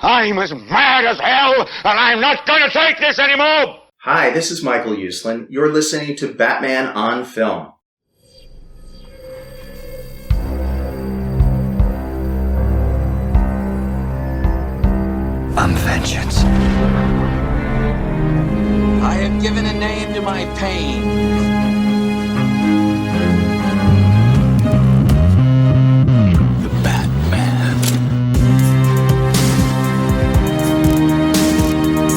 I'm as mad as hell, and I'm not going to take this anymore! Hi, this is Michael Uslan. You're listening to Batman on Film. I'm vengeance. I have given a name to my pain. The Batman.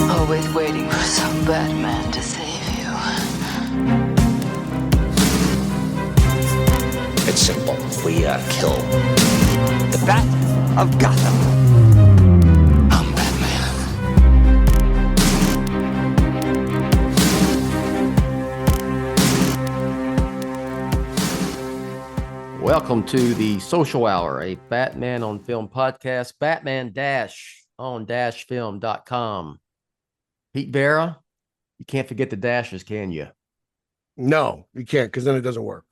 Always waiting for some Batman to save you. It's simple. We kill the Bat of Gotham. I'm Batman. Welcome to the Social Hour, a Batman on Film podcast, Batman-on-film.com. Pete Verra, you can't forget the dashes, can you? No, you can't, because then it doesn't work.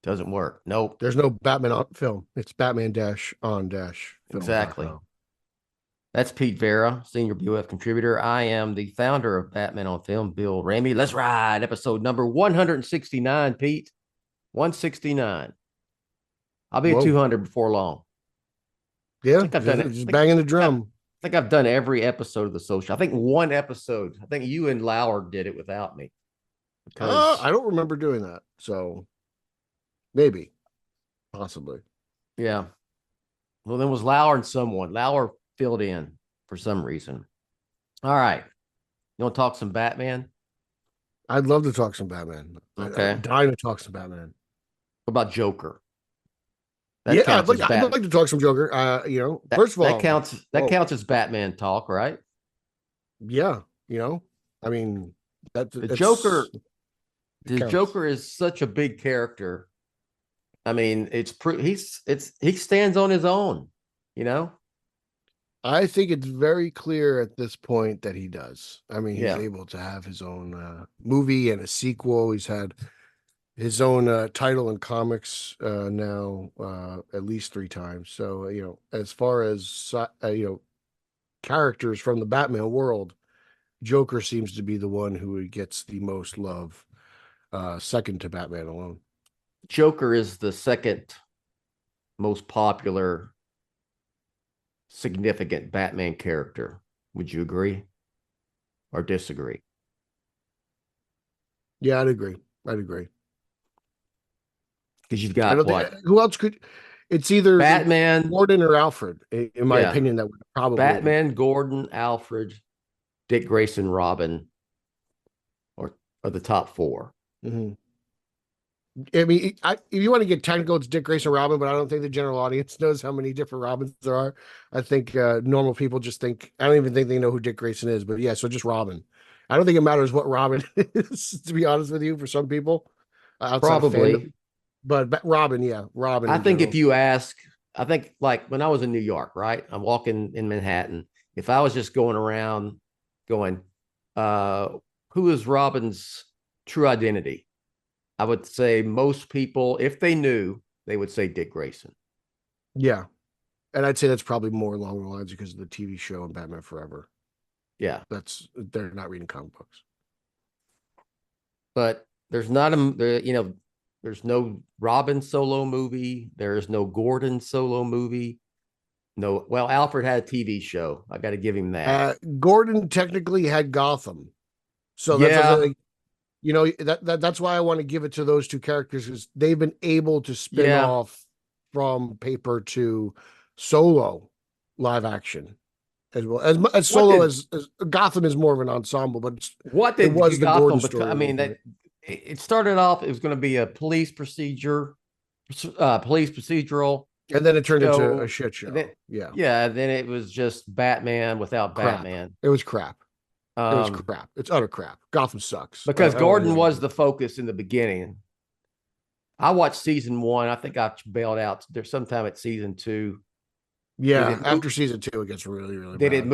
Doesn't work. Nope. There's no Batman on film. It's Batman-on-film. Exactly. That's Pete Verra, senior BOF contributor. I am the founder of Batman on Film, Bill Ramey. Let's ride. Episode number 169, Pete. 169. I'll be at 200 before long. Yeah, just banging the drum. I think I've done every episode of the Social. I think one episode. I think you and Lauer did it without me. I don't remember doing that. So maybe, possibly. Yeah. Well, then it was Lauer and someone. Lauer filled in for some reason. All right. You want to talk some Batman? I'd love to talk some Batman. Okay. I'm dying to talk some Batman. What about Joker? I'd like to talk some Joker. First of all, that counts as Batman talk, right? Yeah, I mean, the Joker is such a big character. I mean, he stands on his own, I think it's very clear at this point that he does. I mean, he's able to have his own movie and a sequel. He's had his own title in comics now at least 3 times. So, as far as, characters from the Batman world, Joker seems to be the one who gets the most love, second to Batman alone. Joker is the second most popular, significant Batman character. Would you agree or disagree? Yeah, I'd agree. Because you've got who else could? It's either Batman, Gordon, or Alfred. In my opinion, that would probably Batman, Gordon, Alfred, Dick Grayson, Robin, or the top 4. Mm-hmm. I mean, if you want to get technical, it's Dick Grayson, Robin, but I don't think the general audience knows how many different Robins there are. I think normal people just think. I don't even think they know who Dick Grayson is. But yeah, so just Robin. I don't think it matters what Robin is, to be honest with you. For some people, probably. But Robin, Robin. I think if you ask, I think like when I was in New York, right? I'm walking in Manhattan. If I was just going around going, who is Robin's true identity? I would say most people, if they knew, they would say Dick Grayson. Yeah. And I'd say that's probably more along the lines because of the TV show and Batman Forever. Yeah. They're not reading comic books. But there's there's no Robin solo movie. There is no Gordon solo movie. No, well, Alfred had a TV show. I got to give him that. Gordon technically had Gotham. So that's that's why I want to give it to those 2 characters, because they've been able to spin off from paper to solo live action as well. As solo as Gotham is more of an ensemble, but it was the Gordon story. I mean, it started off, it was going to be a police procedural, and then it turned into a shit show. Then it was just Batman without Batman. It was crap. It's utter crap. Gotham sucks. Because Gordon was the focus in the beginning. I watched season 1. I think I bailed out there sometime at season 2. Yeah, after season 2, it gets really, really bad. Did it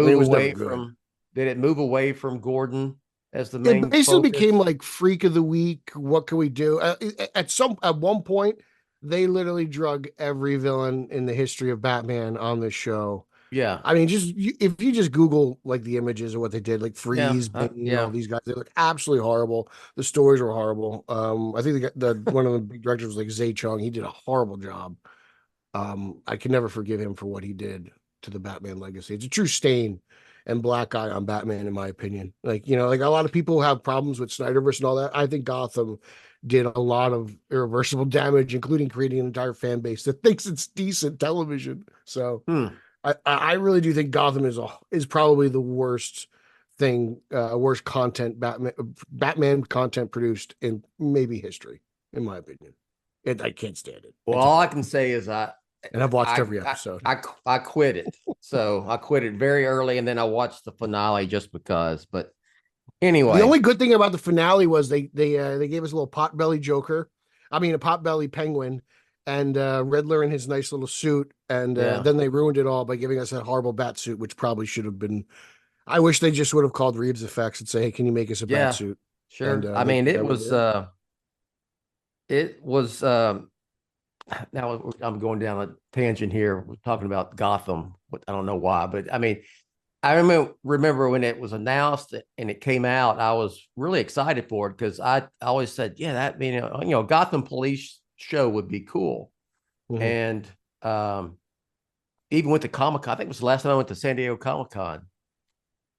move away from Gordon as the main? It basically focus? became like Freak of the Week. What can we do? At one point, they literally drug every villain in the history of Batman on this show. Yeah. I mean, if you just Google like the images of what they did, like Freeze, Yeah. Bane, all these guys, they look absolutely horrible. The stories were horrible. I think the one of the big directors was like Zay Chung. He did a horrible job. I can never forgive him for what he did to the Batman legacy. It's a true stain and black eye on Batman, in my opinion. Like, like a lot of people have problems with Snyderverse and all that. I think Gotham did a lot of irreversible damage, including creating an entire fan base that thinks it's decent television. So I really do think Gotham is probably the worst worst content Batman content produced in maybe history, in my opinion. I can't stand it. Well, all I can say is and I've watched every episode. I quit it. So I quit it very early, and then I watched the finale just because. But anyway, the only good thing about the finale was they gave us a little potbelly Joker. I mean, a potbelly Penguin, and Riddler in his nice little suit, and then they ruined it all by giving us that horrible bat suit, which probably should have been. I wish they just would have called Reeves effects and say, "Hey, can you make us a bat suit?" Sure. And, I mean, it was. Now I'm going down a tangent here. We're talking about Gotham. I don't know why, but I mean, I remember when it was announced and it came out, I was really excited for it because I always said, yeah, that Gotham Police show would be cool. And even went to Comic-Con. I think it was the last time I went to San Diego Comic-Con,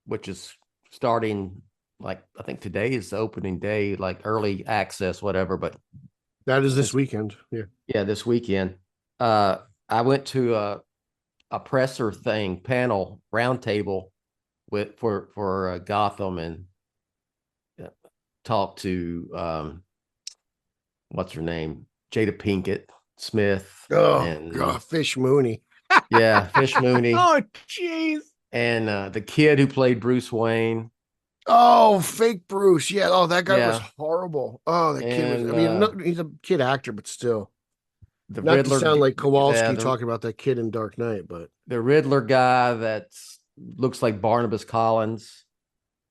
which is starting I think today is the opening day, like early access, whatever. But that is this weekend. Yeah, this weekend. I went to a presser panel roundtable for Gotham and talked to what's her name, Jada Pinkett Smith. Oh, Fish Mooney. Yeah, Fish Mooney. Oh, jeez. And the kid who played Bruce Wayne. Oh, fake Bruce. Yeah. Oh, that guy was horrible. Oh, that kid was. I mean, he's a kid actor, but still. The Not Riddler, to sound like Kowalski talking about that kid in Dark Knight, but the Riddler guy that looks like Barnabas Collins.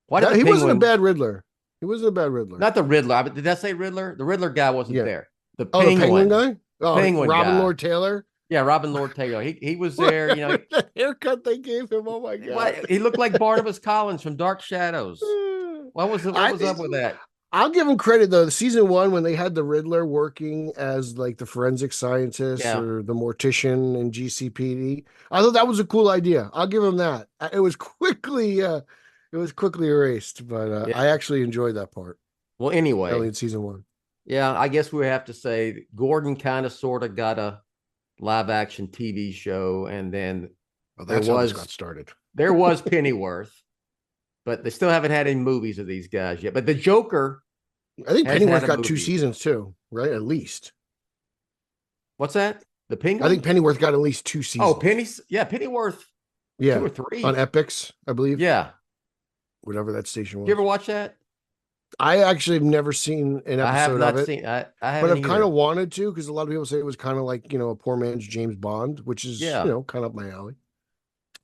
He wasn't a bad Riddler. He wasn't a bad Riddler. Not the Riddler. Did I say Riddler? The Riddler guy wasn't there. The Penguin guy. Oh, Penguin Robin guy. Lord Taylor. Yeah, Robin Lord Taylor. He was there. The haircut they gave him. Oh my god. He looked like Barnabas Collins from Dark Shadows. What was up with that? I'll give him credit though. The season 1, when they had the Riddler working as like the forensic scientist or the mortician in GCPD, I thought that was a cool idea. I'll give him that. It was quickly erased, but I actually enjoyed that part. Well, anyway, early in season 1. Yeah, I guess we have to say Gordon kind of sort of got a live action TV show, and then that's how this got started. There was Pennyworth, but they still haven't had any movies of these guys yet. But the Joker, I think Pennyworth got 2 seasons too, right? At least. What's that? The Penguin? I think Pennyworth got at least 2 seasons. Oh, Pennyworth. Yeah, 2 or 3 on Epix, I believe. Yeah, whatever that station was. You ever watch that? I actually have never seen an episode of it. I have not seen. I haven't, but I've kind of wanted to, because a lot of people say it was kind of like a poor man's James Bond, which is kind of up my alley.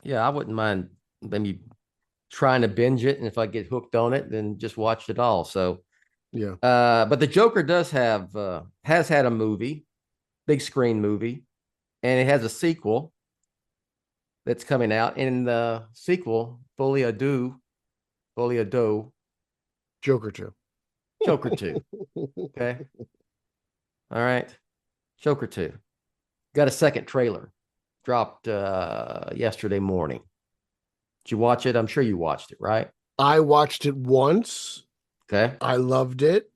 Yeah, I wouldn't mind maybe trying to binge it, and if I get hooked on it, then just watch it all. So yeah. But the Joker has had a movie, big screen movie, and it has a sequel that's coming out. And the sequel, Folie à Deux, Joker 2. Okay. All right. Joker 2. Got a second trailer. Dropped yesterday morning. Did you watch it? I'm sure you watched it, right? I watched it once. Okay. I loved it.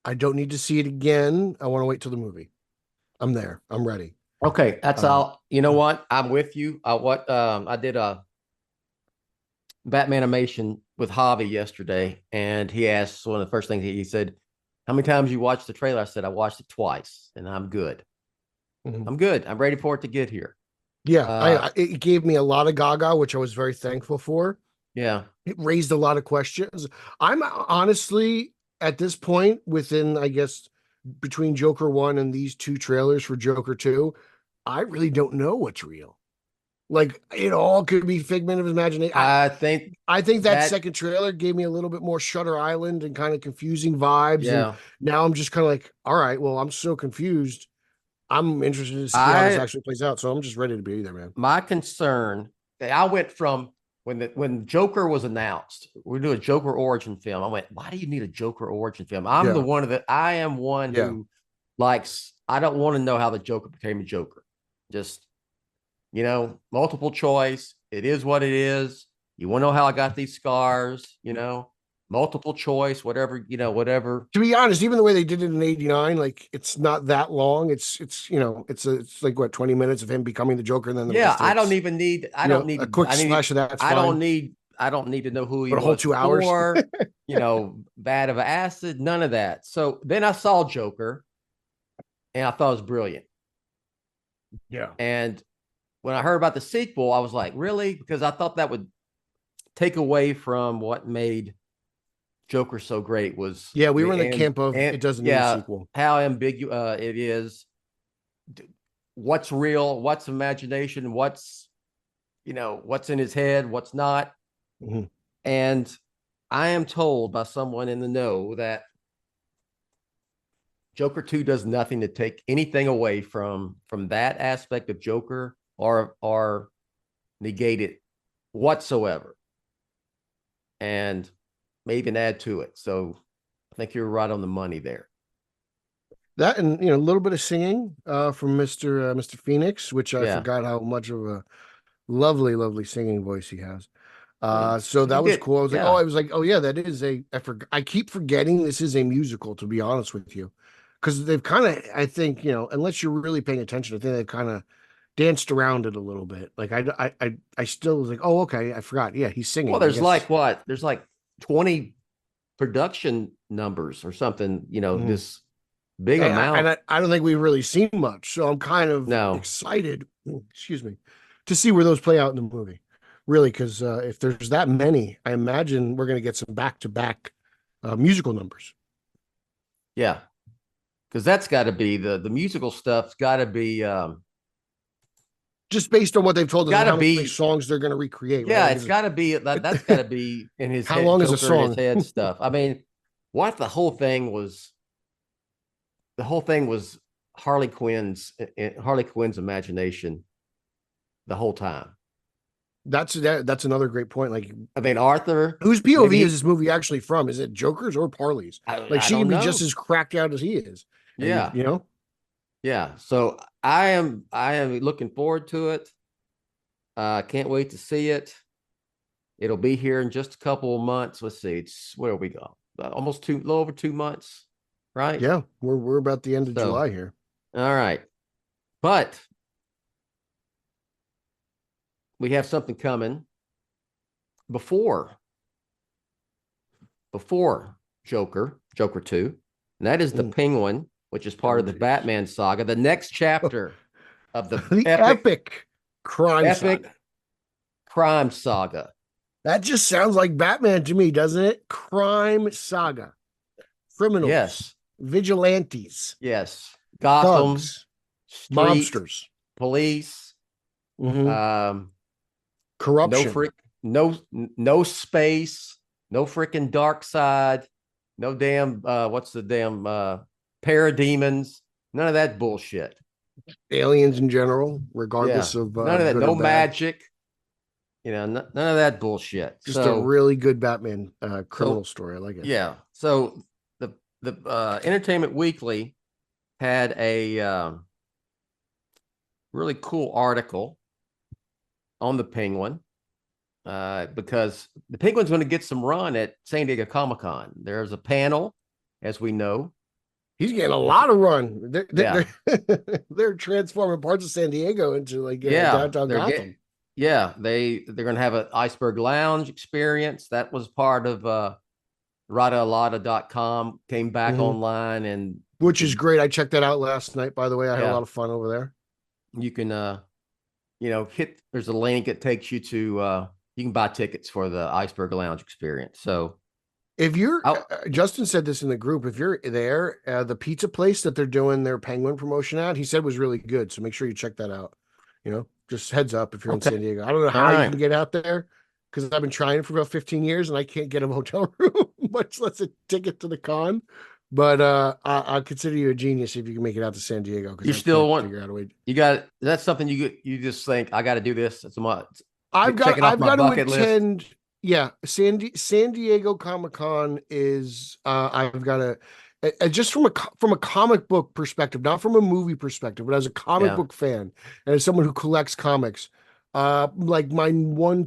I don't need to see it again. I want to wait till the movie. I'm there. I'm ready. Okay. That's all. You know what? I'm with you. I did a Batman animation with Javi yesterday, and he asked, one of the first things he said, how many times you watched the trailer? I said, I watched it twice, and I'm good. I'm good. I'm ready for it to get here. Yeah. It gave me a lot of gaga, which I was very thankful for. Yeah. It raised a lot of questions. I'm honestly, at this point, within, I guess, between Joker 1 and these 2 trailers for Joker 2, I really don't know what's real. Like, it all could be figment of imagination. I think that second trailer gave me a little bit more Shutter Island and kind of confusing vibes. Yeah. And now I'm just kind of like, all right, well, I'm so confused. I'm interested to see how this actually plays out. So I'm just ready to be there, man. My concern I went from when Joker was announced, we're doing a Joker origin film. I went, why do you need a Joker origin film? I am one who likes, I don't want to know how the Joker became a Joker. Just, multiple choice. It is what it is. You want to know how I got these scars, multiple choice, whatever, whatever. To be honest, even the way they did it in '89, like it's not that long. It's like what, 20 minutes of him becoming the Joker, and then I don't need a quick splash of that. I don't need to know who he was. A whole 2 hours. For, bad of acid, none of that. So then I saw Joker, and I thought it was brilliant. Yeah. And when I heard about the sequel, I was like, really? Because I thought that would take away from what made Joker so great was we were in the camp of it doesn't need a sequel. How ambiguous it is. What's real? What's imagination? What's what's in his head? What's not? Mm-hmm. And I am told by someone in the know that Joker 2 does nothing to take anything away from that aspect of Joker or negate it whatsoever, and may even add to it. So I think you're right on the money there. That, and a little bit of singing from Mr. Phoenix, which I forgot how much of a lovely singing voice he has. So that was cool. I was like, oh yeah, that is I keep forgetting this is a musical, to be honest with you, because they've kind of, I think, unless you're really paying attention, I think they've kind of danced around it a little bit. Like I still was like, oh, okay, I forgot. Yeah, he's singing. Well, there's like 20 production numbers or something, this big amount. And I don't think we've really seen much. So I'm kind of excited, excuse me, to see where those play out in the movie. Really, because if there's that many, I imagine we're going to get some back-to-back musical numbers. Yeah, because that's got to be the musical stuff's got to be just based on what they've told us, how many songs they're going to recreate. Yeah, right? It's got to be that's got to be in his how head, long is a song? His head stuff. I mean, what the whole thing was Harley Quinn's imagination the whole time. That's another great point. Like, I mean, Arthur, whose POV is this movie actually from? Is it Joker's or Parley's? She can be just as cracked out as he is. Yeah, Yeah. So I am looking forward to it. Can't wait to see it. It'll be here in just a couple of months. Let's see. It's where we go. Almost a little over 2 months, right? Yeah, we're about the end of July here. All right, but we have something coming before Joker 2, and that is the Penguin, which is part of the Batman saga, the next chapter of the epic crime saga. That just sounds like Batman to me, doesn't it? Crime saga. Criminals. Yes. Vigilantes. Yes. Gotham. Thugs, mobsters. Police. Corruption. No space. No freaking dark side. No damn, what's the damn parademons? None of that bullshit. Aliens in general, regardless of none of that. No magic. None of that bullshit. Just a really good Batman criminal story. I like it. Yeah. So the Entertainment Weekly had a really cool article on the Penguin because the Penguin's going to get some run at San Diego Comic-Con. There's a panel, as we know. He's getting a lot of run. They're transforming parts of San Diego into downtown Gotham. They're going to have an Iceberg Lounge experience. That was part of radalada.com, came back online, and which is great. I checked that out last night, by the way. I had a lot of fun over there. You can there's a link that takes you to you can buy tickets for the Iceberg Lounge experience. So if you're Justin said this in the group, if you're there, the pizza place that they're doing their Penguin promotion at, he said was really good. So make sure you check that out. Just heads up if you're in San Diego. I don't know how you can get out there because I've been trying for about 15 years and I can't get a hotel room, much less a ticket to the con. But I'll consider you a genius if you can make it out to San Diego. You still want to figure out a way. That's something you just think I got to do this. I've checking off my got to bucket list. attend. Yeah, San Diego Comic-Con is I've got to just from a comic book perspective, not from a movie perspective, but as a comic Yeah. book fan and as someone who collects comics, like my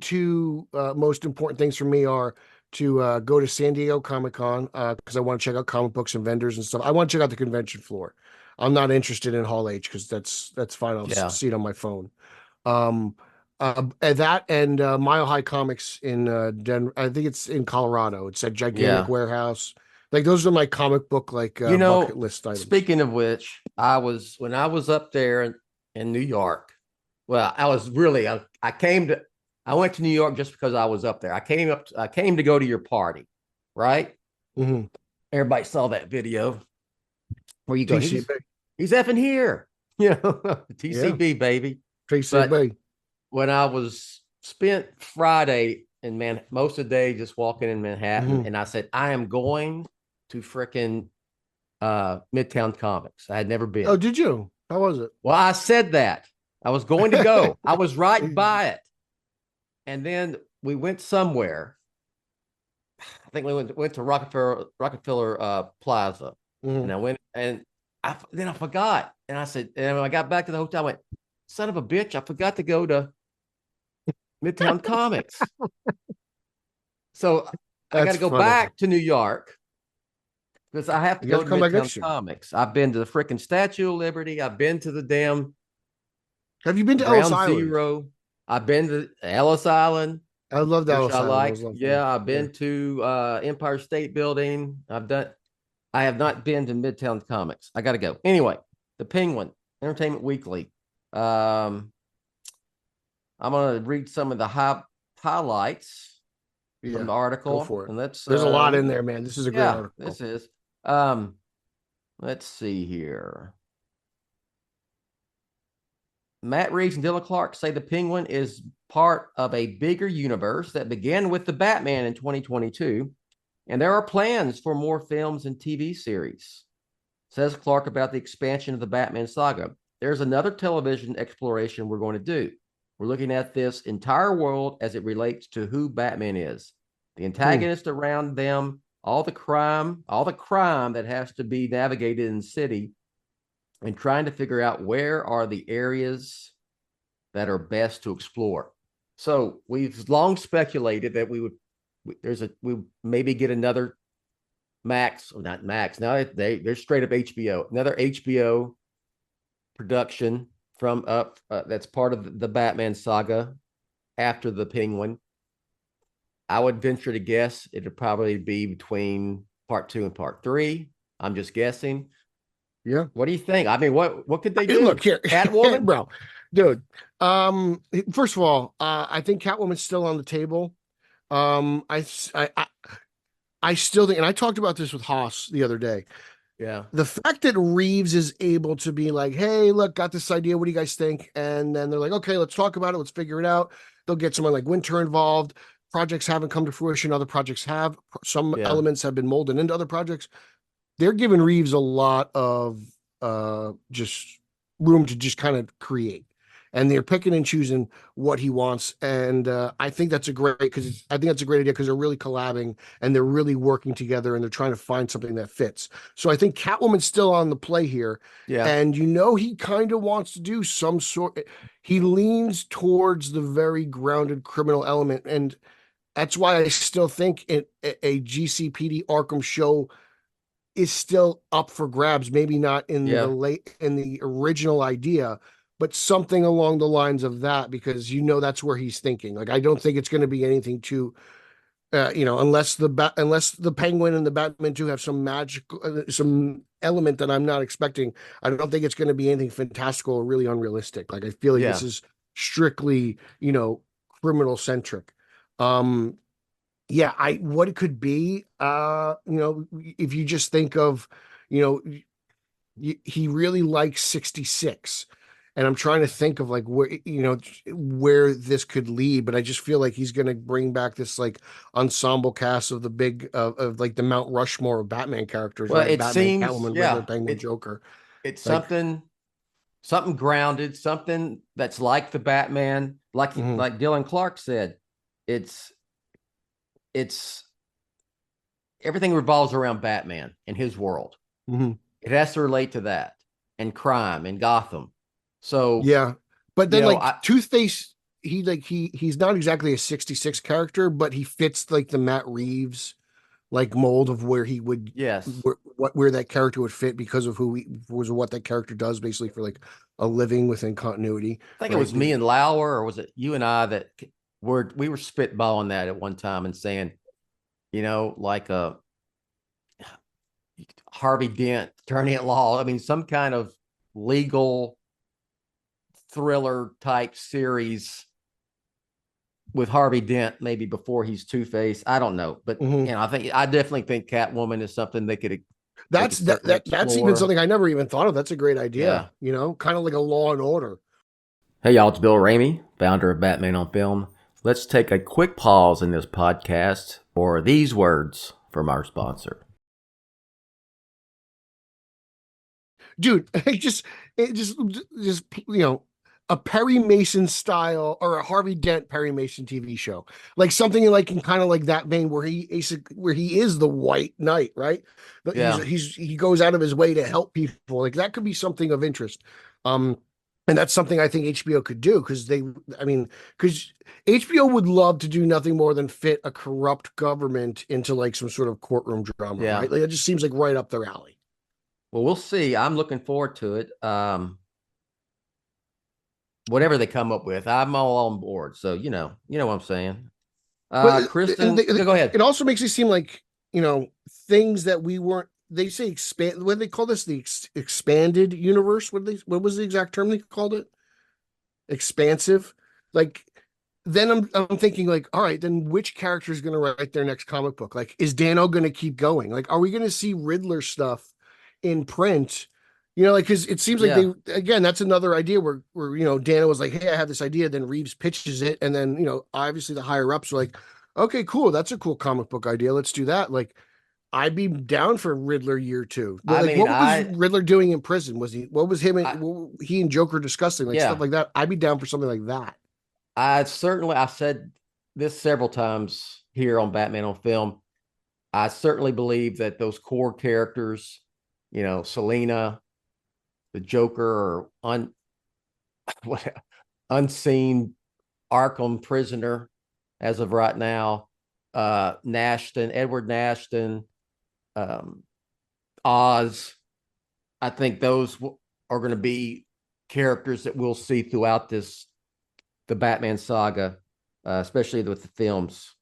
two most important things for me are to go to San Diego Comic-Con because I want to check out comic books and vendors and stuff. I want to check out the convention floor. I'm not interested in Hall H because that's fine. I'll Yeah. see it on my phone. Um, and that and Mile High Comics in Denver. I think it's in Colorado. It's a gigantic Yeah. warehouse. Like those are my comic book bucket list items. Speaking of which, when I was up there in New York. Well, I went to New York just because I was up there. I came to go to your party, right? Mm-hmm. Everybody saw that video where you go, TCB. he's effing here, TCB, baby. TCB. But when I was spent Friday in most of the day just walking in Manhattan, and I said, I am going to frickin' Midtown Comics. I had never been. Oh, did you? How was it? Well, I said that. I was going to go. I was right by it. And then we went somewhere. I think we went to Rockefeller Plaza. And I went and then I forgot. And I said, and when I got back to the hotel, I went, son of a bitch, I forgot to go to Midtown Comics. So I got to go back to New York because I have to go to Midtown Comics. I've been to the freaking Statue of Liberty. I've been to the damn. Have you been to Ellis Island? Zero. I've been to Ellis Island. I love that. I like. Yeah, I've been to Empire State Building. I have not been to Midtown Comics. I got to go. Anyway, the Penguin, Entertainment Weekly. I'm going to read some of the highlights from the article. Go for it. And there's a lot in there, man. This is a great article. This is. Let's see here. Matt Reeves and Dylan Clark say the Penguin is part of a bigger universe that began with the Batman in 2022, and there are plans for more films and TV series. Says Clark about the expansion of the Batman saga. There's another television exploration we're going to do. We're looking at this entire world as it relates to who Batman is, the antagonist around them, all the crime that has to be navigated in the city, and trying to figure out where are the areas that are best to explore. So we've long speculated that we maybe get another Max, or not Max. Now they're straight up HBO, another HBO production from that's part of the Batman saga after the Penguin. I would venture to guess it'd probably be between part 2 and part 3. I'm just guessing. Yeah. What do you think? I mean, what could they do? Look here, Catwoman, bro, dude. First of all, I think Catwoman's still on the table. I still think, and I talked about this with Haas the other day. Yeah. The fact that Reeves is able to be like, hey, look, got this idea. What do you guys think? And then they're like, okay, let's talk about it. Let's figure it out. They'll get someone like Winter involved. Projects haven't come to fruition. Other projects have. Some elements have been molded into other projects. They're giving Reeves a lot of just room to just kind of create. And they're picking and choosing what he wants. And I think that's a great idea because they're really collabing and they're really working together and they're trying to find something that fits. So I think Catwoman's still on the play here. Yeah. And he kind of wants to do some sort. He leans towards the very grounded criminal element. And that's why I still think a GCPD Arkham show is still up for grabs. Maybe not in the original idea, but something along the lines of that, because that's where he's thinking. Like, I don't think it's going to be anything too, unless the Penguin and the Batman 2 have some magical, some element that I'm not expecting. I don't think it's going to be anything fantastical or really unrealistic. Like, I feel like this is strictly, criminal centric. What it could be, if you just think of, he really likes 66. And I'm trying to think of like where this could lead, but I just feel like he's going to bring back this like ensemble cast of the big of like the Mount Rushmore of Batman characters. Well, right? it Batman, seems, Catwoman, Riddler, Penguin, Joker. It's like, something something grounded, something that's like the Batman, like Dylan Clark said. It's everything revolves around Batman and his world. It has to relate to that, and crime and Gotham. So yeah, but then Two-Face, he's not exactly a 66 character, but he fits like the Matt Reeves like mold of where he would, where that character would fit because of who he was, what that character does basically for like a living within continuity. I think it was me and Lauer, or was it you and I that we were spitballing that at one time and saying, like a Harvey Dent, attorney at law. I mean, some kind of legal thriller type series with Harvey Dent, maybe before he's Two-Face. I don't know, but I definitely think Catwoman is something they could. That's even something I never even thought of. That's a great idea. Kind of like a Law and Order. Hey y'all, it's Bill Ramey, founder of Batman on Film. Let's take a quick pause in this podcast for these words from our sponsor. Dude, just a Perry Mason style or a Harvey Dent Perry Mason TV show, like something like in kind of like that vein where he is the White Knight, right? But he goes out of his way to help people. Like that could be something of interest. And that's something I think HBO could do because HBO would love to do nothing more than fit a corrupt government into like some sort of courtroom drama, right? Like it just seems like right up their alley. Well, we'll see. I'm looking forward to it. Whatever they come up with, I'm all on board. So you know what I'm saying. Kristen, go ahead. It also makes it seem like things that we weren't. They say expand. What do they call this? The expanded universe. What was the exact term they called it? Expansive. Like then I'm thinking like, all right, then which character is going to write their next comic book? Like, is Dano going to keep going? Like, are we going to see Riddler stuff in print? Because it seems like that's another idea where Dano was like, hey, I have this idea. Then Reeves pitches it, and then obviously the higher ups are like, okay, cool, that's a cool comic book idea. Let's do that. Like, I'd be down for Riddler year 2. What was Riddler doing in prison? What was he and Joker discussing? Like stuff like that. I'd be down for something like that. I've said this several times here on Batman on Film. I certainly believe that those core characters, Selina, the Joker, or unseen Arkham prisoner as of right now, Edward Nashton, Oz. I think those are going to be characters that we'll see throughout the Batman saga, especially with the films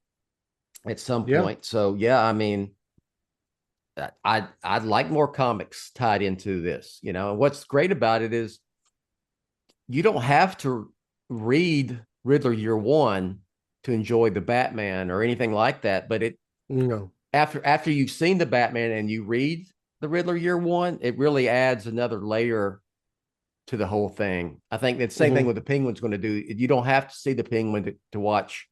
at some point. So I mean, I'd like more comics tied into this. And what's great about it is you don't have to read Riddler Year 1 to enjoy the Batman or anything like that. But after you've seen the Batman and you read the Riddler Year 1, it really adds another layer to the whole thing. I think the same thing with the Penguin's going to do. You don't have to see the Penguin to watch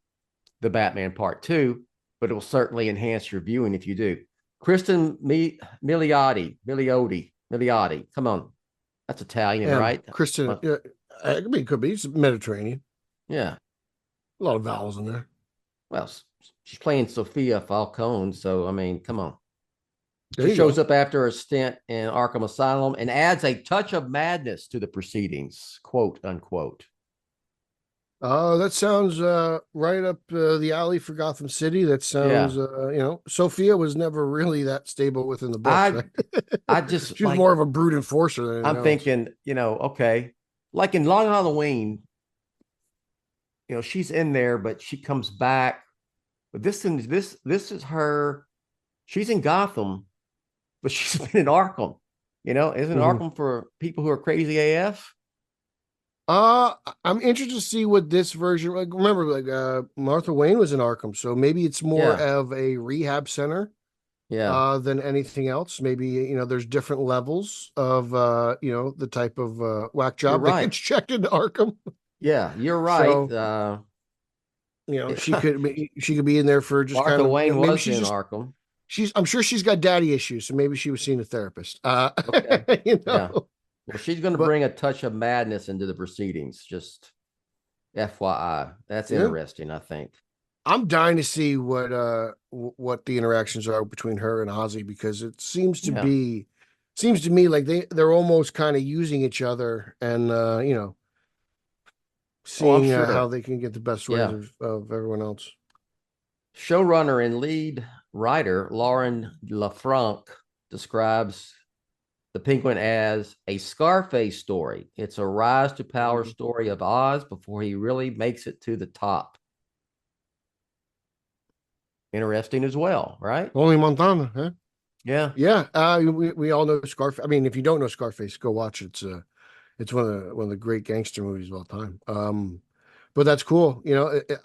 the Batman Part 2, but it will certainly enhance your viewing if you do. Kristen Milioti. Come on. That's Italian, right? Kristen, it could be. It's Mediterranean. Yeah. A lot of vowels in there. Well, she's playing Sophia Falcone, so, I mean, come on. She shows up after a stint in Arkham Asylum and adds a touch of madness to the proceedings, quote, unquote. That sounds right up the alley for Gotham City. That sounds, Sophia was never really that stable within the books. Right? She was more of a brute enforcer than I'm thinking, okay, like in Long Halloween, she's in there, but she comes back. But this is her. She's in Gotham, but she's been in Arkham. Isn't Arkham for people who are crazy AF? I'm interested to see what this version. Like, remember, Martha Wayne was in Arkham, so maybe it's more of a rehab center, than anything else. Maybe there's different levels of the type of whack job that gets checked into Arkham. Yeah, you're right. So, she could be in there for just Martha Wayne was in Arkham. I'm sure she's got daddy issues, so maybe she was seeing a therapist. Okay. Well, she's going to But bring a touch of madness into the proceedings. Just FYI, that's interesting. I think. I'm dying to see what the interactions are between her and Ozzy, because it seems to me like they're almost kind of using each other, and seeing how they can get the best ways of everyone else. Showrunner and lead writer Lauren LaFranc describes The Penguin as a Scarface story. It's a rise to power story of Oz before he really makes it to the top. Interesting as well, right? Only Montana, huh? Yeah. Yeah. We all know Scarface. I mean, if you don't know Scarface, go watch it. It's one of the great gangster movies of all time. But that's cool.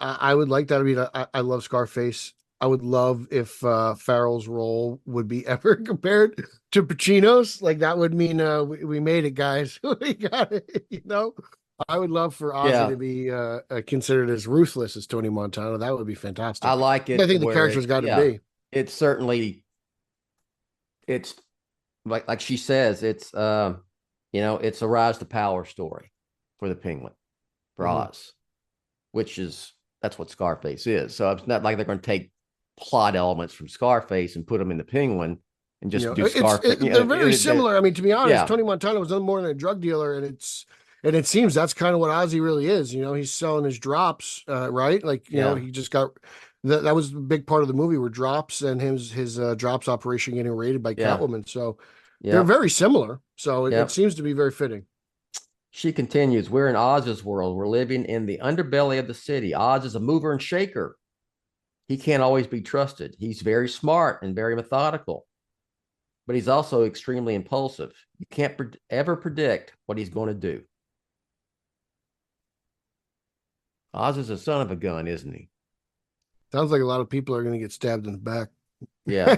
I would like that. I mean, I love Scarface. I would love if Farrell's role would be ever compared to Pacino's. Like, that would mean we made it, guys. We got it. I would love for Ozzy to be considered as ruthless as Tony Montana. That would be fantastic. I like it. I think the character's got to be. It's certainly. It's like she says. It's it's a rise to power story for the Penguin, for Oz, that's what Scarface is. So it's not like they're going to take plot elements from Scarface and put them in the Penguin and just do Scarface. They're very similar. I mean, to be honest, Tony Montana was nothing more than a drug dealer, and it seems that's kind of what Ozzy really is. He's selling his drops, right? Like, he just got that was a big part of the movie, were drops, and his drops operation getting raided by Catwoman. So they're very similar. So it seems to be very fitting. She continues, we're in Oz's world. We're living in the underbelly of the city. Oz is a mover and shaker. He can't always be trusted. He's very smart and very methodical, but he's also extremely impulsive. You can't ever predict what he's going to do. Oz is a son of a gun, isn't he? Sounds like a lot of people are going to get stabbed in the back. Yeah.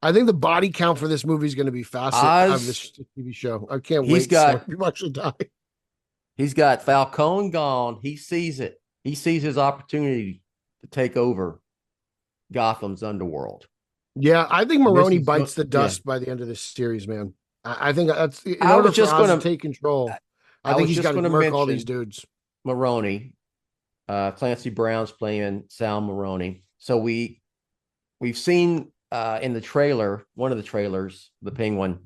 I think the body count for this movie is going to be faster of this TV show. I can't wait. People actually die. He's got Falcone gone. He sees it. He sees his opportunity to take over Gotham's underworld. Yeah, I think Maroni bites the dust by the end of this series, man. I think that's in order for Oz to take control. I think he's got to murk all these dudes. Maroni, Clancy Brown's playing Sal Maroni. So we've seen in the trailer, one of the trailers, the Penguin,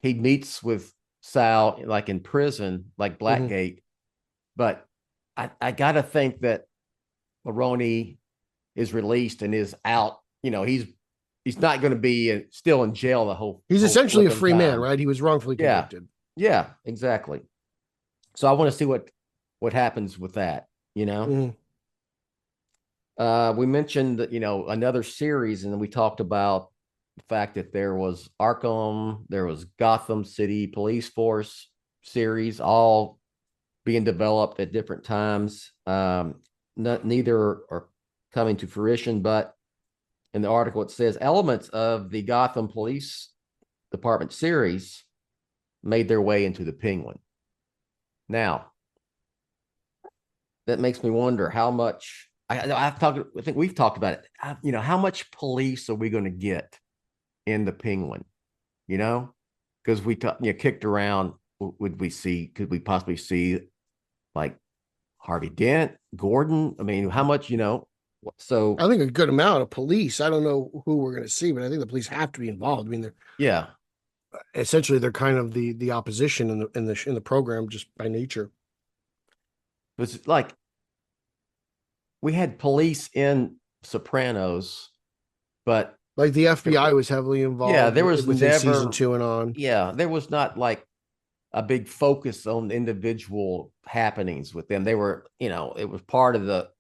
he meets with Sal like in prison, like Blackgate. But I gotta think that Maroni is released and is out. He's not going to be still in jail the whole. He's essentially a free man, right? He was wrongfully convicted. Yeah, exactly. So I want to see what happens with that. We mentioned that, another series, and then we talked about the fact that there was Arkham, there was Gotham City Police Force series, all being developed at different times. Neither are coming to fruition, but in the article it says elements of the Gotham Police Department series made their way into the Penguin. Now, that makes me wonder how much. I think we've talked about it. How much police are we going to get in the Penguin? Because we kicked around. Could we possibly see like Harvey Dent, Gordon? I mean, how much? So I think a good amount of police. I don't know who we're going to see, but I think the police have to be involved. I mean, essentially they're kind of the opposition in the program just by nature. It's like we had police in Sopranos, but like the FBI was heavily involved. Yeah, there was never season 2 and on. Yeah, there was not like a big focus on individual happenings with them. They were, it was part of the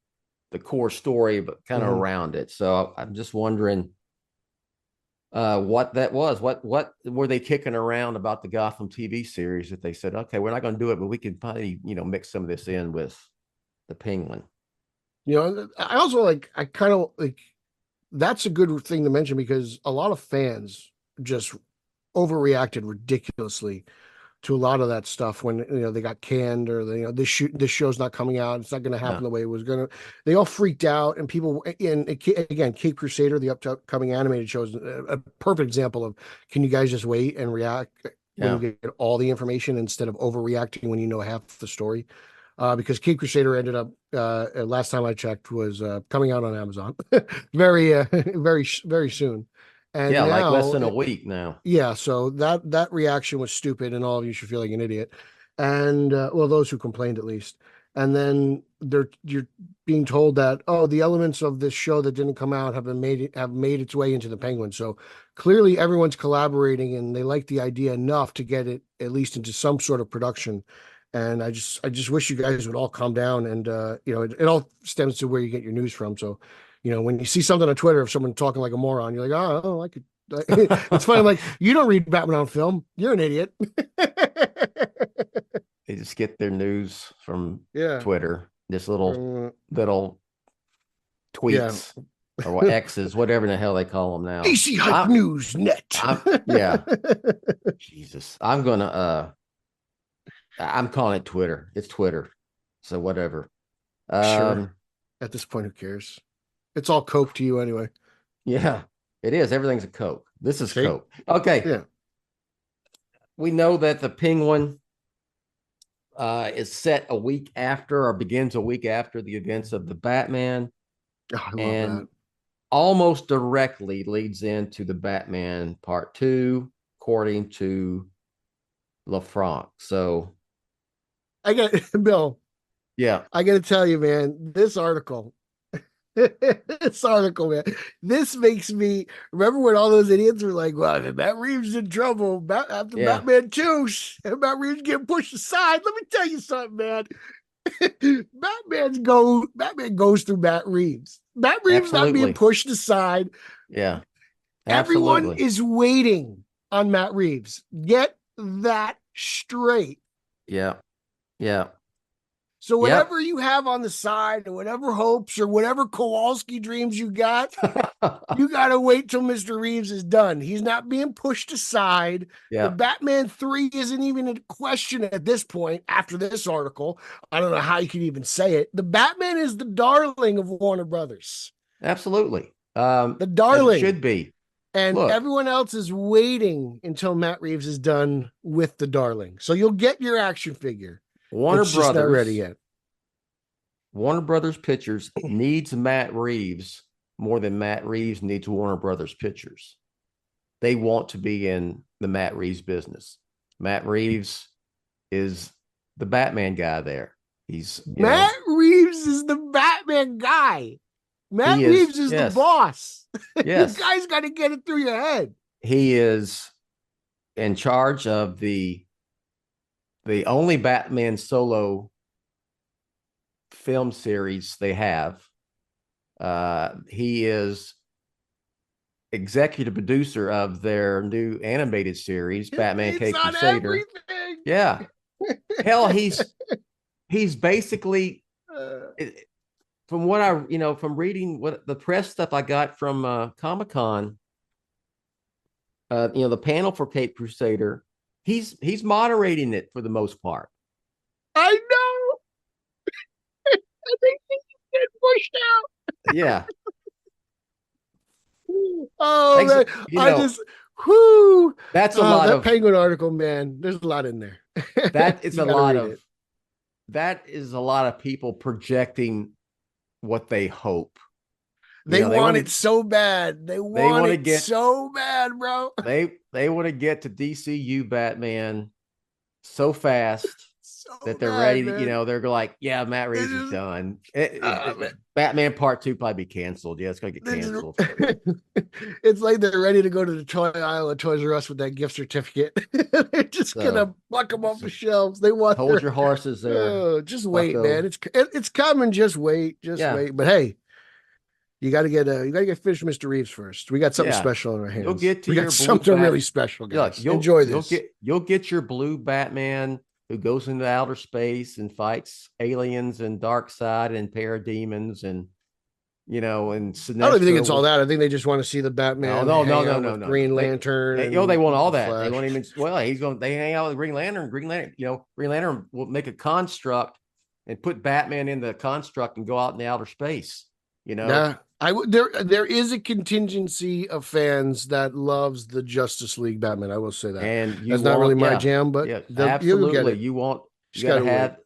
core story, but kind of around it. So I'm just wondering what that was. What were they kicking around about the Gotham TV series that they said, okay, we're not going to do it, but we could probably, mix some of this in with the Penguin. I also I kind of that's a good thing to mention, because a lot of fans just overreacted ridiculously to a lot of that stuff when they got canned, or this show's not coming out, it's not going to happen the way it was going to. They all freaked out, and people, and again, Cape Crusader, the upcoming animated show, is a perfect example of, can you guys just wait and react when you get all the information instead of overreacting when you know half the story. Because Kid Crusader ended up, last time I checked, was coming out on Amazon very soon. And yeah, now, like less than a week now. Yeah, so that reaction was stupid, and all of you should feel like an idiot. And well, those who complained at least. And then you're being told that, oh, the elements of this show that didn't come out have made its way into the Penguin. So clearly everyone's collaborating, and they like the idea enough to get it at least into some sort of production. And I just wish you guys would all calm down. And it all stems to where you get your news from. So, when you see something on Twitter of someone talking like a moron, you're like, oh, I could. It's funny. I'm like, you don't read Batman on Film. You're an idiot. They just get their news from Twitter. This little tweets or what X's, whatever the hell they call them now. EIC Hype News Net. Yeah. Jesus. I'm calling it Twitter. It's Twitter. So whatever. Sure. At this point, who cares? It's all Coke to you anyway. Yeah, it is. Everything's a Coke. This is Coke. Okay. Yeah. We know that the Penguin is set a week after, or begins a week after, the events of the Batman. Oh, I love and that. almost directly leads into the Batman Part 2, according to LaFranc. So I got Bill. Yeah. I got to tell you, man, this article, man, this makes me remember when all those idiots were like, well, Matt Reeves in trouble after Batman 2, and Matt Reeves getting pushed aside. Let me tell you something, man. Batman goes through Matt Reeves. Matt Reeves not being pushed aside. Yeah. Everyone Absolutely. is waiting on Matt Reeves. Get that straight. Yeah. Yeah. So whatever you have on the side, or whatever hopes or whatever Kowalski dreams you got, you got to wait till Mr. Reeves is done. He's not being pushed aside. Yeah. The Batman 3 isn't even a question at this point after this article. I don't know how you can even say it. The Batman is the darling of Warner Brothers. Absolutely. The darling. Should be. And everyone else is waiting until Matt Reeves is done with the darling. So you'll get your action figure. Warner It's Brothers just not ready yet. Warner Brothers Pictures needs Matt Reeves more than Matt Reeves needs Warner Brothers Pictures. They want to be in the Matt Reeves business. Matt Reeves is the Batman guy there. Matt Reeves is the Batman guy. Matt Reeves is the boss. Yes. You guys got to get it through your head. He is in charge of the only Batman solo film series they have. He is executive producer of their new animated series, Batman Cape Crusader. Yeah. Hell, he's basically from what from reading what the press stuff I got from Comic-Con, the panel for Cape Crusader, he's moderating it for the most part. I know. I think he's getting pushed out. Yeah. Oh, man. That's a lot of Penguin article, man. There's a lot in there. That is that is a lot of people projecting what they hope. They want it so bad. They want it so bad, bro. They want to get to DCU Batman so fast that they're ready to, they're like, yeah, Matt Reeves is done. Batman Part 2 probably be canceled. Yeah, it's gonna get canceled. It's like they're ready to go to the toy aisle at Toys R Us with that gift certificate. They're just gonna pluck them off the shelves. They want hold your horses there. Just wait, man. It's coming. Just wait. Wait. But hey, you got to get finished, Mr. Reeves first. We got something special in our hands. You'll get to we got something really special, guys. Enjoy this. You'll get your blue Batman who goes into outer space and fights aliens and Darkseid and parademons and and Sinestro. I don't even think it's all that. I think they just want to see the Batman. No. Green Lantern. They want all that. Flash. They want even they hang out with Green Lantern. Green Lantern will make a construct and put Batman in the construct and go out in the outer space. You know, Yeah, there is a contingency of fans that loves the Justice League Batman. I will say that. and you That's not really want, my yeah, jam, but yeah, you'll get absolutely. it. You Just got to gotta wait. have,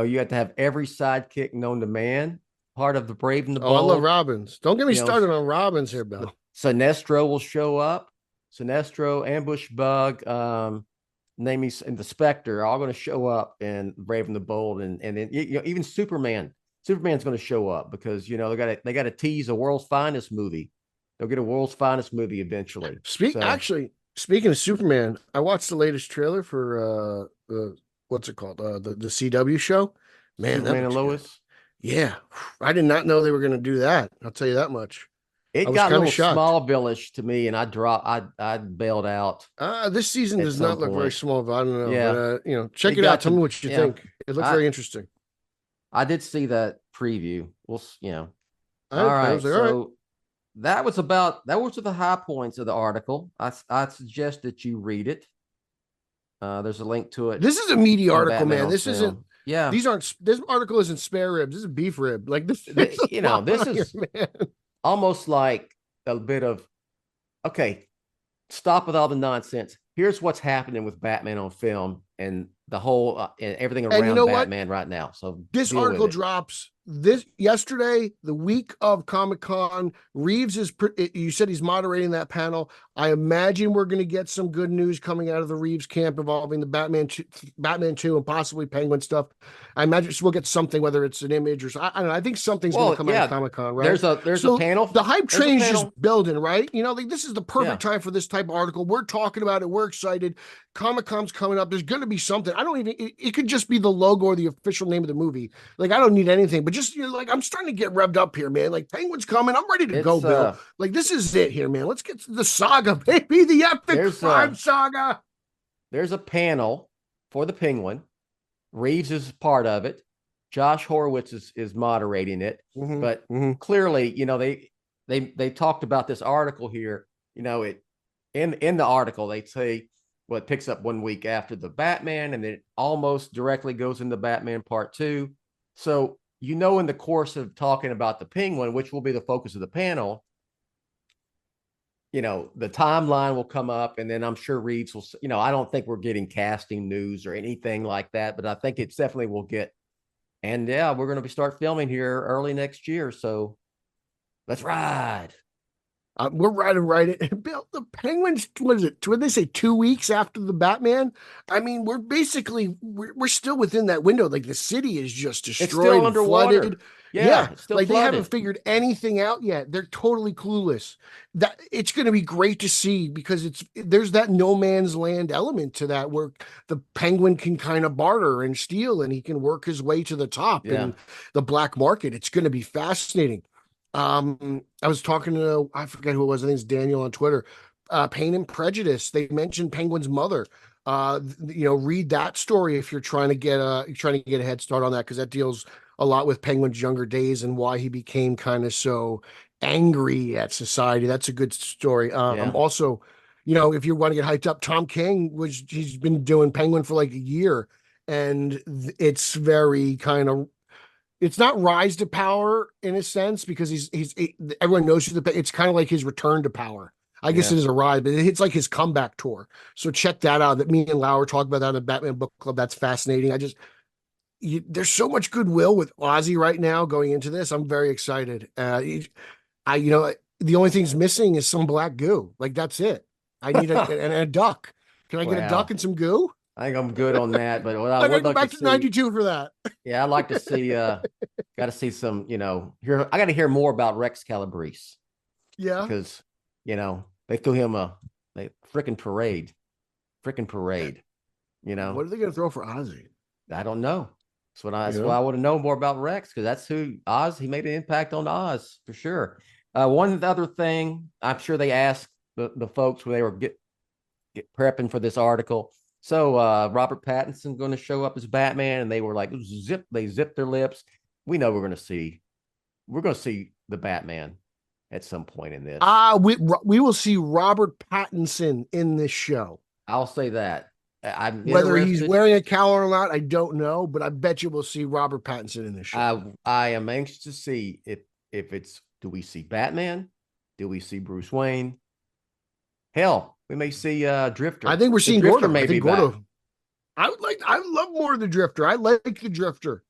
you have to have every sidekick known to man, part of the Brave and the Oh, I love Bold. Robins. Don't get me You know, started on Robins here, Bill. Sinestro will show up. Sinestro, Ambush Bug, name me, and the Spectre are all going to show up in Brave and the Bold, and then even Superman. Superman's going to show up because they got to tease a World's Finest movie. They'll get a World's Finest movie eventually. Actually, speaking of Superman, I watched the latest trailer for what's it called? The CW show. Man, that Superman and looks good. Lois. Yeah, I did not know they were going to do that. I'll tell you that much. I It was got a kind of little shocked. Smallville-ish to me, and I bailed out This season at does some not look very point. small. I don't know. Yeah. But, check It it got out. Tell to- me what you yeah. think. It looks very interesting. I did see that preview. All I right. was like, all right. So that was the high points of the article. I suggest that you read it. There's a link to it. This is a meaty on article, Batman man. on This Film. isn't. Yeah. This article isn't spare ribs. This is beef rib. Like this. This is man. almost like a bit of, okay, stop with all the nonsense. Here's what's happening with Batman on Film and the whole and everything around you know Batman right now. So this article drops yesterday, the week of Comic-Con. Reeves you said he's moderating that panel. I imagine we're going to get some good news coming out of the Reeves camp involving the Batman 2 and possibly Penguin stuff. I imagine we'll get something, whether it's an image or I don't know. I think something's going to come out of Comic-Con, right? There's a panel. The hype train's just building, right? This is the perfect time for this type of article. We're talking about it. We're excited. Comic-Con's coming up. There's going to be something. It could just be the logo or the official name of the movie. Like, I don't need anything, but just, I'm starting to get revved up here, man. Like, Penguin's coming. I'm ready to go, Bill. Like, this is it here, man. Let's get to the saga, baby. The epic crime saga. There's a panel for the Penguin. Reeves is part of it. Josh Horowitz is moderating it. But clearly, they talked about this article here. In the article, they say, well, it picks up 1 week after the Batman, and then it almost directly goes into Batman Part 2. So, in the course of talking about the Penguin, which will be the focus of the panel, the timeline will come up, and then I'm sure Reeves will, I don't think we're getting casting news or anything like that, but I think it definitely will get. And yeah, we're going to start filming here early next year. So let's ride. We're riding right it. Bill, the Penguins, what is it? What did they say? 2 weeks after the Batman? I mean, we're still within that window. Like, the city is just destroyed. It's still underwater. Flooded. Yeah. It's still like flooded. They haven't figured anything out yet. They're totally clueless. That it's going to be great to see because there's that no man's land element to that where the Penguin can kind of barter and steal, and he can work his way to the top in the black market. It's going to be fascinating. I was talking to, I forget who it was. I think it's Daniel on Twitter. Pain and Prejudice. They mentioned Penguin's mother. Read that story if you're trying to get a head start on that, because that deals a lot with Penguin's younger days and why he became kind of so angry at society. That's a good story. Also, if you want to get hyped up, Tom King he's been doing Penguin for like a year, and it's very kind of. It's not rise to power in a sense because everyone knows it's kind of like his return to power. I guess it is a rise, but it's like his comeback tour. So check that out. That me and Lauer talk about that in the Batman Book Club. That's fascinating. There's so much goodwill with Ozzy right now going into this. I'm very excited. The only thing's missing is some black goo. Like, that's it. I need a duck. Can I get a duck and some goo? I think I'm good on that, but what I would go like back to to see, 92 for that. Yeah, I'd like to see. Got to see some. I got to hear more about Rex Calabrese. Yeah, because they threw him a freaking parade. What are they going to throw for Ozzy? I don't know. That's why I want to know more about Rex, because that's who Oz. He made an impact on Oz for sure. One other thing, I'm sure they asked the folks when they were get prepping for this article. So Robert Pattinson going to show up as Batman, and they were like, they zipped their lips. We know we're going to see the Batman at some point in this. We will see Robert Pattinson in this show. I'll say that. Whether he's wearing a cowl or not, I don't know, but I bet you we'll see Robert Pattinson in this show. I am anxious to see if it's, do we see Batman? Do we see Bruce Wayne? Hell, we may see Drifter. I think we're seeing Drifter Gordo. may I think be back. Gordo. I love more of the Drifter. I like the Drifter.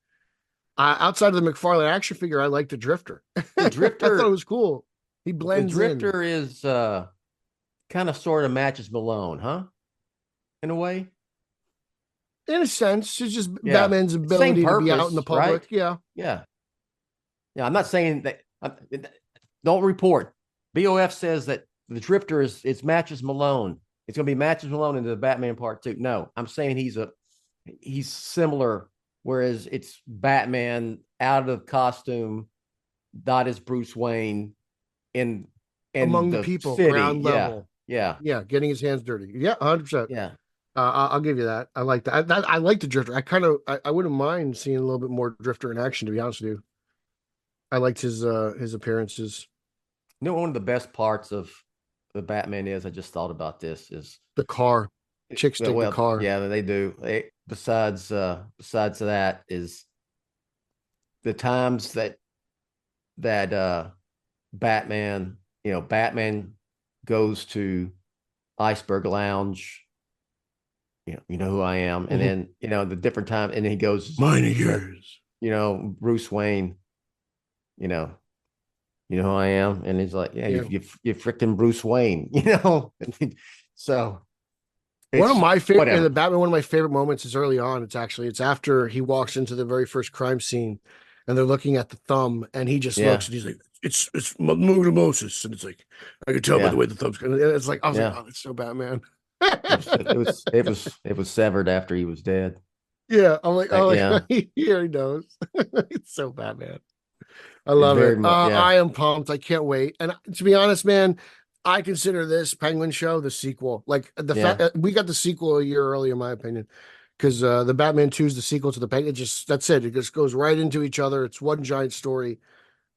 Outside of the McFarlane action figure, I like the Drifter. The Drifter, I thought it was cool. He blends the Drifter is kind of sort of matches Malone, huh? In a way. In a sense, it's just Yeah. Batman's ability to be out in the purpose, public. right? Yeah. Yeah. Yeah. I'm not saying that. Don't report. BOF says that the Drifter it's matches Malone. It's going to be matches Malone into the Batman Part 2. No, I'm saying he's similar, whereas it's Batman out of costume, not as Bruce Wayne in Among the people, city. ground level. Yeah. Yeah. Getting his hands dirty. Yeah. 100%. Yeah. I'll give you that. I like that. I like the Drifter. I wouldn't mind seeing a little bit more Drifter in action, to be honest with you. I liked his appearances. You know, one of the best parts of the Batman is, I just thought about this, is The car. Chicks dig the car. Yeah, they do. Besides that is the times that Batman, Batman goes to Iceberg Lounge. You know who I am, and then the different time, and then he goes, Mine and yours. Bruce Wayne. You know who I am, and he's like, you freaking Bruce Wayne. So. One of my favorite in the Batman, one of my favorite moments is early on. It's after he walks into the very first crime scene and they're looking at the thumb and he just looks and he's like, it's Moses. And it's like, I can tell by the way the thumb's going. It's like, I was like, oh, that's so Batman. it was severed after he was dead. Yeah. I'm like, he knows. It's so Batman. I love it. I am pumped. I can't wait. And to be honest, man, I consider this Penguin show the sequel. Like the fact that we got the sequel a year early, in my opinion, because the Batman 2 is the sequel to the Penguin. That's it. It just goes right into each other. It's one giant story.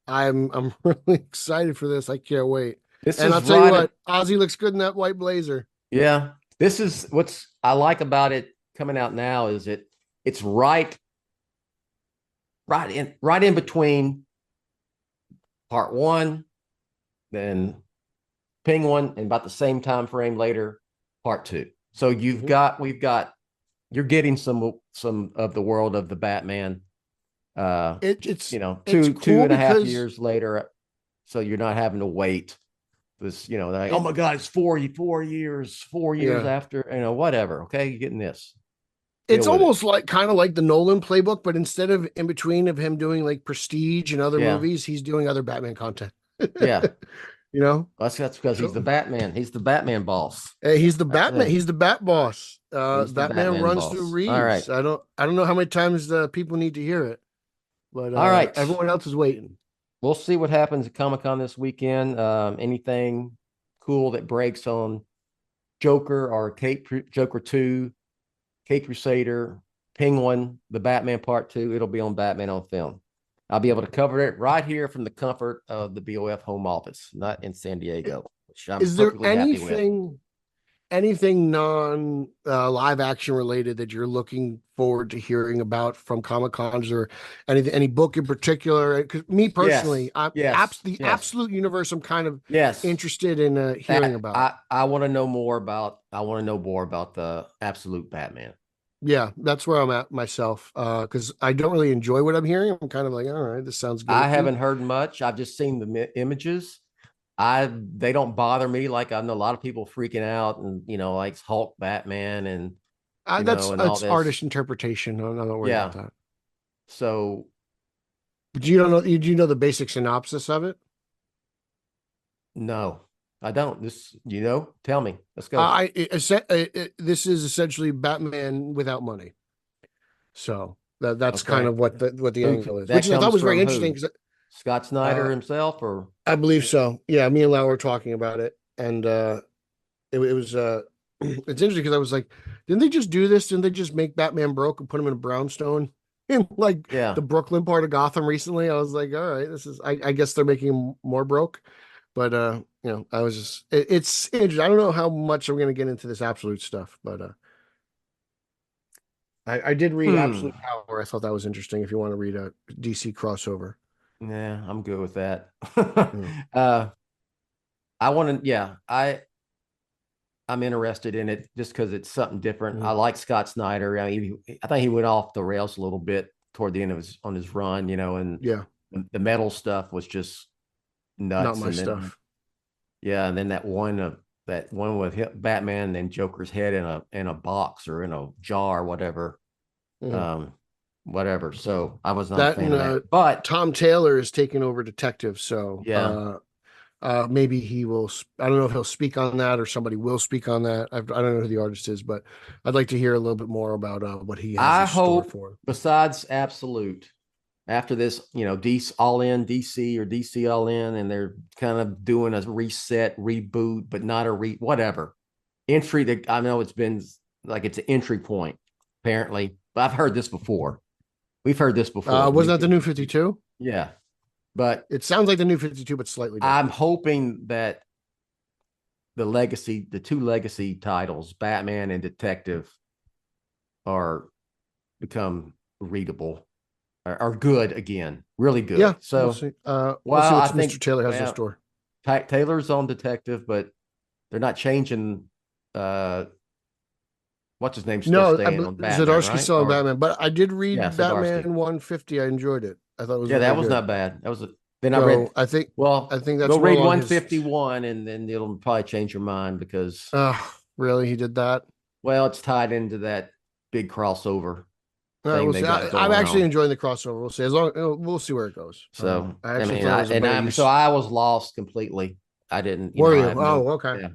I'm really excited for this. I can't wait. I'll tell you what, Ozzy looks good in that white blazer. Yeah, this is what's I like about it coming out now is it's right in between Part 1, then Penguin, and about the same time frame later, Part 2. So you're getting some of the world of the Batman. It's cool 2.5 years later, so you're not having to wait. This, they're like, oh my God, it's 4 years after, whatever. Okay, you're getting this. It's almost like kind of like the Nolan playbook, but instead of in between of him doing like Prestige and other movies, he's doing other Batman content. Yeah. That's because he's the Batman. He's the Batman boss. He's the Batman. He's the Bat boss. Batman runs boss. through Reeves. All right. I don't know how many times people need to hear it, but all right, everyone else is waiting. We'll see what happens at Comic-Con this weekend. Anything cool that breaks on Joker or Joker 2, Caped Crusader, Penguin, the Batman Part 2, it'll be on Batman on Film. I'll be able to cover it right here from the comfort of the BOF home office, not in San Diego. Which I'm Is there anything non live action related that you're looking forward to hearing about from Comic-Cons, or any book in particular? Because me personally, Absolute Universe, I'm kind of interested in hearing about. I want to know more about the Absolute Batman. Yeah, that's where I'm at myself. Because I don't really enjoy what I'm hearing. I'm kind of like, all right, this sounds good. I haven't heard much. I've just seen the images. They don't bother me. Like I know a lot of people freaking out and like Hulk, Batman, and that's artist interpretation. I'm not worried about that. So, but you don't know? Do you know the basic synopsis of it? No, I don't. Tell me. Let's go. This is essentially Batman without money. So that's kind of what the angle is, which I thought was very interesting. Scott Snyder himself, or I believe so. Yeah, me and Lau were talking about it, and it was it's interesting because I was like, didn't they just do this? Didn't they just make Batman broke and put him in a brownstone in the Brooklyn part of Gotham recently? I was like, all right, this is. I guess they're making him more broke, but I was just it's interesting. I don't know how much I'm going to get into this Absolute stuff, but I did read Absolute Power. I thought that was interesting. If you want to read a DC crossover. Yeah, I'm good with that. Mm. I want to, yeah, I'm interested in it just because it's something different. I like Scott Snyder. I mean, I think he went off the rails a little bit toward the end of his run, and Yeah, the metal stuff was just not nuts. my And then, stuff. yeah, and then that one with Batman and Joker's head in a box or in a jar or whatever. Mhm. Whatever. So I was not a That fan and of that. But Tom Taylor is taking over Detective, so yeah, maybe he will. I don't know if he'll speak on that or somebody will speak on that. I don't know who the artist is, but I'd like to hear a little bit more about what he has I in store hope for him. besides Absolute, after this, DC all in DC or DC all in, and they're kind of doing a reset, reboot, but not a whatever entry. That I know it's been like it's an entry point apparently, but I've heard this before. We've heard this before. Wasn't that the new 52? Yeah, but It sounds like the new 52, but slightly different. I'm hoping that the two legacy titles, Batman and Detective, are become readable, are good again, really good. Yeah, So we'll see. We'll see well, what I think Mr. Taylor has in well, store. Taylor's on Detective, but they're not changing. What's his name still No, staying on Batman, Zdarsky's right? still on Or Batman, but I did yeah, read Zdarsky. Batman 150. I enjoyed it. I thought it was Yeah, that very was good. not bad. That was then I So read. I think Well, that's go more read along his. 151, and then it'll probably change your mind because Really, he did that. well, it's tied into that big crossover All right, thing we'll they see. got I'm going actually on. enjoying the crossover. We'll see. As long we'll see where it goes. So I I actually mean, thought it was a better use. so I was lost completely. I didn't, Were I you? have no. Oh, okay. Yeah,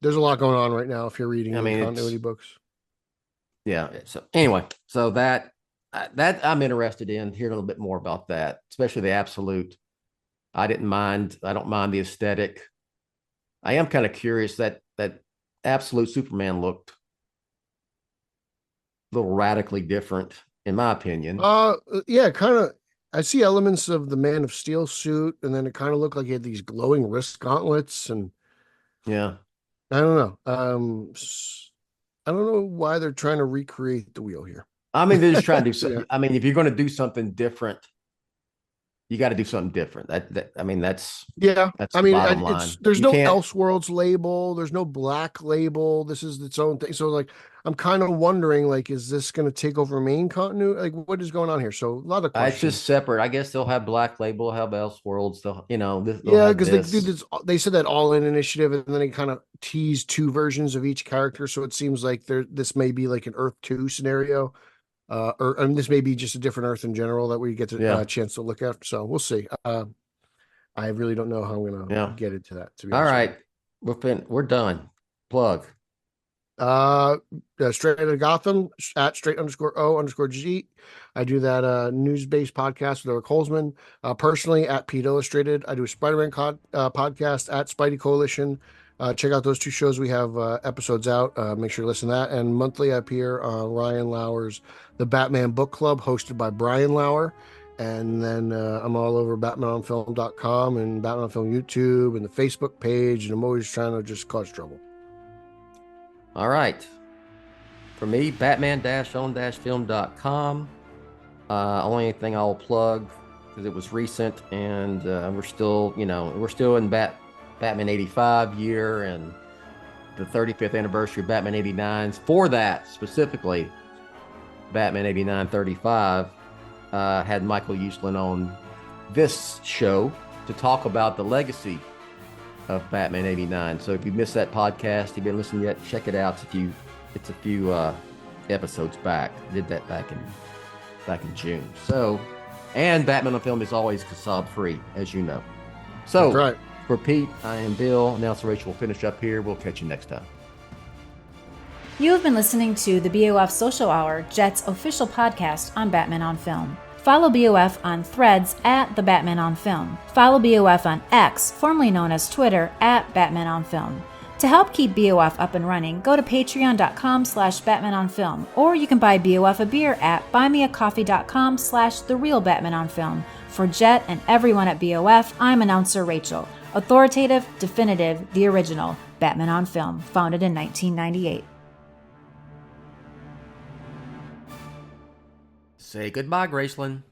There's a lot going on right now if you're reading I the mean, continuity books. yeah. So anyway, so that I'm interested in hearing a little bit more about that, especially the Absolute. I didn't mind. I don't mind the aesthetic. I am kind of curious that Absolute Superman looked a little radically different, in my opinion. Yeah, kind of. I see elements of the Man of Steel suit, and then it kind of looked like he had these glowing wrist gauntlets, and Yeah. I don't know. I don't know why they're trying to recreate the wheel here. I mean, they're just trying to do Yeah. something. I mean, if you're going to do something different, you got to do something different. I mean, that's Yeah, that's I the mean, bottom line. there's You no can't. Elseworlds label, there's no black label. This is its own thing. So, like, I'm kind of wondering, like, is this going to take over main continuity? Like, what is going on here? So, a lot of It's just questions. separate. I guess they'll have Black Label, have Elseworlds. They'll Yeah, have because they do this. this. They said that All In initiative, and then they kind of tease two versions of each character. So it seems like this may be like an Earth 2 scenario, and this may be just a different Earth in general that we get a Yeah. chance to look at. So we'll see. I really don't know how I'm gonna Yeah. get into that. To be All honest with right. We're done. Plug. Straight out of Gotham at straight_O_G. I do that news-based podcast with Eric Holzman. Personally at Pete Illustrated. I do a Spider-Man podcast at Spidey Coalition. Check out those two shows. We have episodes out. Make sure to listen to that. And monthly I appear on Ryan Lauer's The Batman Book Club, hosted by Brian Lauer. And then I'm all over BatmanOnFilm.com and Batman on Film YouTube and the Facebook page. And I'm always trying to just cause trouble. All right. For me, Batman-on-film.com. Only thing I'll plug because it was recent, and we're still in Batman 85 year and the 35th anniversary of Batman 89. For that specifically, Batman 89 35 had Michael Uslan on this show to talk about the legacy of Batman 89. So if you missed that podcast, you've been listening yet, check it out. It's a few episodes back. Did that back in June. So, and Batman on Film is always Kasab free, as you know. So That's right. For Pete, I am Bill. Announcer Rachel will finish up here. We'll catch you next time. You have been listening to the BOF Social Hour, Jett's official podcast on Batman on Film. Follow BOF on Threads at The Batman on Film. Follow BOF on X, formerly known as Twitter, at Batman on Film. To help keep BOF up and running, go to patreon.com/BatmanOnFilm, or you can buy BOF a beer at buymeacoffee.com/TheRealBatmanOnFilm. For Jett and everyone at BOF, I'm announcer Rachel. Authoritative, definitive, the original, Batman on Film, founded in 1998. Say goodbye, Graceland.